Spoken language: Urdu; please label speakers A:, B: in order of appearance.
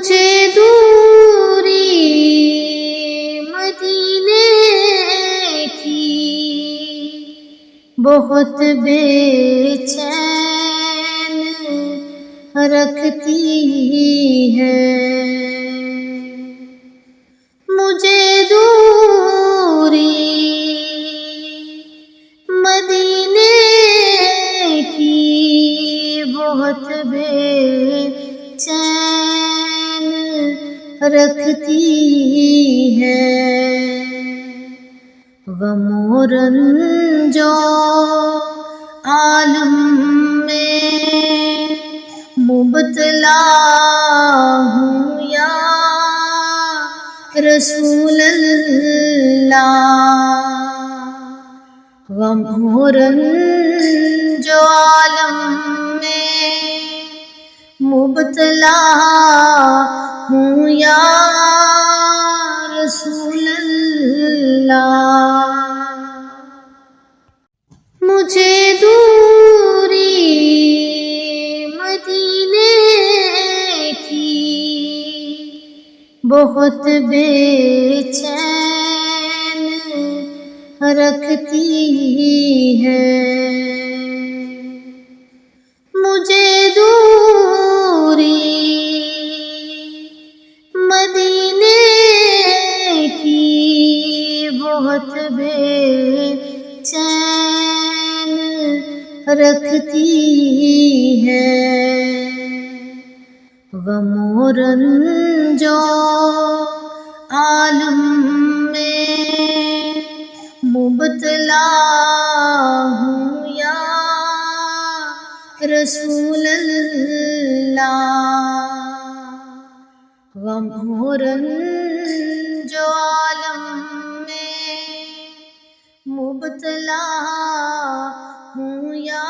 A: مجھے دوری مدینے کی بہت بے چین رکھتی ہے، مجھے دوری مدینے کی بہت بے چین رکھتی ہے، غم و رنج و عالم میں مبتلا ہوں یا رسول اللہ، غم و رنج و عالم میں مبتلا ہوں یا رسول اللہ، مجھے دوری مدینے کی بہت بے چین رکھتی ہے، مجھے دوری مدینے کی بہت بے چین رکھتی ہے، غم و رنج و عالم میں مبتلا ہوں یا رسول اللہ، غم و رنج و عالم میں مبتلا ہوں یا